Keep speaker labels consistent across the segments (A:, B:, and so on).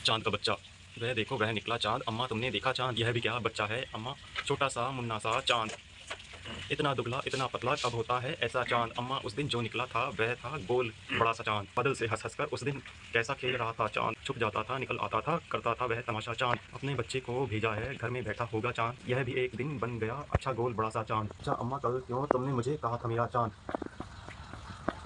A: चांद का बच्चा। वह देखो वह निकला चांद, अम्मा तुमने देखा चांद, यह भी क्या बच्चा है अम्मा, छोटा सा मुन्ना सा चांद, इतना दुबला इतना पतला कब होता है ऐसा चांद अम्मा। उस दिन जो निकला था वह था गोल बड़ा सा चांद, बादल से हंस हंस कर उस दिन कैसा खेल रहा था चांद, छुप जाता था निकल आता था करता था वह तमाशा चांद, अपने बच्चे को भेजा है घर में बैठा होगा चांद, यह भी एक दिन बन गया अच्छा गोल बड़ा सा चांद। अच्छा अम्मा कल क्यों तुमने मुझे कहा था मेरा चांद।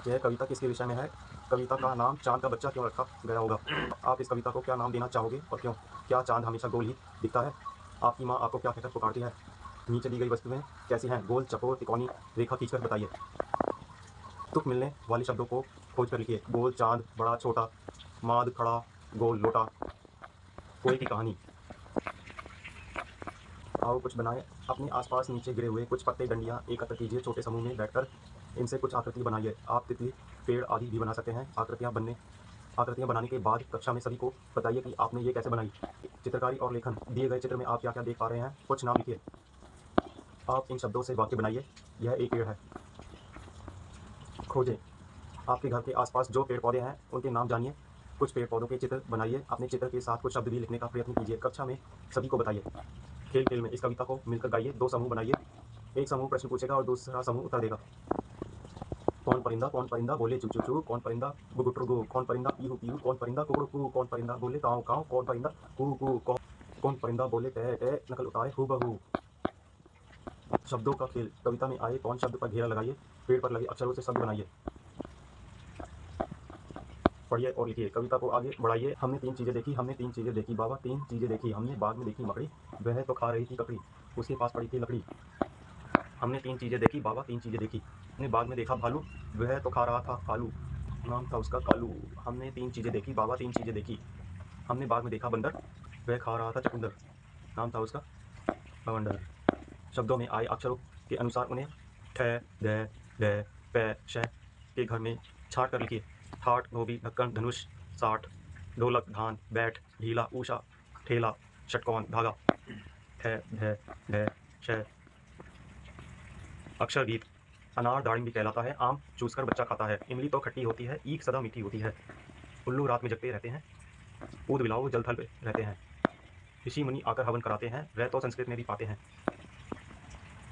A: यह कविता किसके विषय में है? कविता का नाम चांद का बच्चा क्यों रखा गया होगा? आप इस कविता को क्या नाम देना चाहोगे और क्यों? क्या चांद हमेशा गोल ही दिखता है? आपकी माँ आपको क्या कहकर पुकारती है? नीचे दी गई वस्तुएं कैसी हैं? गोल चौकोर तिकोनी रेखा खींचकर बताइए। तुक मिलने वाले शब्दों को खोज कर लिखिए। गोल चांद, बड़ा छोटा, माद खड़ा, गोल लोटा, कोई की कहानी। आओ कुछ बनाएं। अपने आसपास नीचे गिरे हुए कुछ पत्ते डंडियां एकत्र कीजिए। छोटे समूह में बैठकर इनसे कुछ आकृति बनाइए। आप तितली पेड़ आदि भी बना सकते हैं। आकृतियां बनाने के बाद कक्षा में सभी को बताइए कि आपने ये कैसे बनाई। चित्रकारी और लेखन। दिए गए चित्र में आप क्या क्या देख पा रहे हैं? कुछ नाम लिखिए। आप इन शब्दों से वाक्य बनाइए। यह एक पेड़ है। खोजें। आपके घर के आसपास जो पेड़ पौधे हैं उनके नाम जानिए। कुछ पेड़ पौधों के चित्र बनाइए। अपने चित्र के साथ कुछ शब्द भी लिखने का प्रयत्न कीजिए। कक्षा में सभी को बताइए। खेल खेल में इस कविता को मिलकर गाइए। दो समूह बनाइए। एक समूह प्रश्न पूछेगा और दूसरा समूह उत्तर देगा। कौन परिंदा बोले चू चू चू, कौन परिंदा गुगुटरू गु, कौन परिंदा पीहू पीहू, कौन परिंदा कुकड़ू कू, कौन परिंदा बोले काऊ काऊ, कौन परिंदा कू कू, कौन परिंदा बोले टे टे, नकल उतारे हूबहू। शब्दों का खेल। कविता में आए कौन शब्द पर घेरा लगाइए। पेड़ पर लगे अक्षरों से शब्द बनाइए। पढ़िए और लिखिए। कविता को आगे बढ़ाइए। हमने तीन चीजें देखी बाबा, तीन चीजें देखी। हमने बाग में देखी मकड़ी, वह तो खा रही थी ककड़ी, उसके पास पड़ी थी लकड़ी। हमने तीन चीजें देखी बाबा, तीन चीजें देखी। हमने बाग में देखा भालू, वह तो खा रहा था आलू, नाम था उसका कालू। हमने तीन चीजें देखी बाबा, तीन चीजें देखी। हमने बाग में देखा बंदर, वह खा रहा था चुकंदर, नाम था उसका बवंडर। शब्दों में आए अक्षरों के अनुसार उन्हें ठ, ध, ढ, प, श के घर में छाट कर लिखिए। ठाट धोबी ढक्कन धनुष साठ, ढोलक धान बैठ ढीला ऊषा ठेला षटकोण धागा। ठ, ढ, ढ, श। अक्षर गीत। अनार दाड़िम भी कहलाता है, आम चूसकर बच्चा खाता है, इमली तो खट्टी होती है, ईख सदा मीठी होती है, उल्लू रात में जगते रहते हैं, ऊद बिलाव जल थल पे रहते हैं, ऋषि मुनि आकर हवन कराते हैं, वह तो संस्कृत में भी पाते हैं।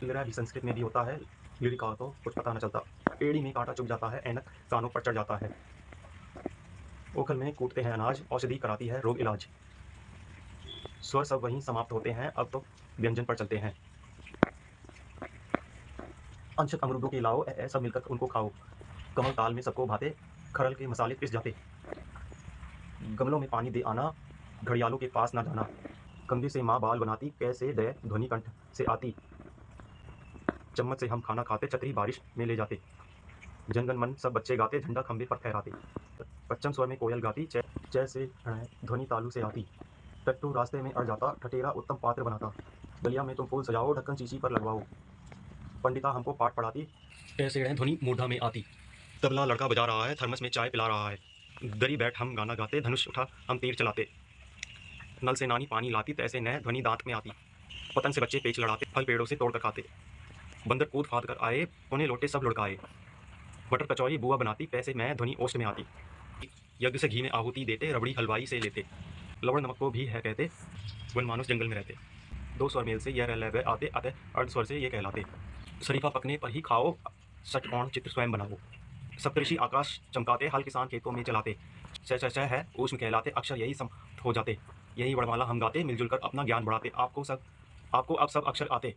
A: लिरा भी संस्कृत में भी होता है, लिरी का तो कुछ पता न चलता, एड़ी में कांटा चुभ जाता है, ऐनक कानों पर चढ़ जाता है, ओखल में कूटते हैं अनाज, औषधि कराती है रोग इलाज। स्वर सब वहीं समाप्त होते हैं, अब तो व्यंजन पर चलते हैं। अंशक अमरूदों के लाओ, सब मिलकर उनको खाओ, कमल ताल में सबको भाते, खरल के मसाले पिस जाते, गमलों में पानी दे आना, घड़ियालों के पास ना जाना, कंघी से माँ बाल बनाती, कैसे दे ध्वनि कंठ से आती, चम्मच से हम खाना खाते, छतरी बारिश में ले जाते, जनगण मन सब बच्चे गाते, झंडा खंबे पर फहराते, पश्चिम स्वर में कोयल गाती, जैसे ध्वनि तालू से आती, टट्टू रास्ते में अड़ जाता, ठठेरा उत्तम पात्र बनाता, गलिया में तुम फूल सजाओ, ढक्कन शीशी पर लगवाओ, पंडिता हमको पाठ पढ़ाती, कैसे ध्वनि मूढ़ा में आती, तबला लड़का बजा रहा है, थर्मस में चाय पिला रहा है, दरी बैठ हम गाना गाते, धनुष उठा हम तीर चलाते, नल से नानी पानी लाती, तैसे न ध्वनि दांत में आती, पतंग से बच्चे पेच लड़ाते, फल पेड़ों से तोड़ कर खाते, बंदर कूद फाद कर आए, कोने लोटे सब लुढ़काए, बटर कचौरी बुआ बनाती, पैसे मैं ध्वनि ओष्ट में आती, यज्ञ से घी में आहुति देते, रबड़ी हलवाई से लेते, लवण नमक को भी है कहते, वन मानुस जंगल में रहते, दो स्वर मेल से यह रह आते, अतः अर्ध स्वर से ये कहलाते, शरीफा पकने पर ही खाओ, षटकोण चित्र स्वयं बनाओ, सप्तऋषि आकाश चमकाते, हल किसान खेतों में चलाते, श है ऊष्म कहलाते, अक्षर यही सम हो जाते, यही वर्णमाला हम गाते, मिलजुल कर अपना ज्ञान बढ़ाते, आपको अब सब अक्षर आते।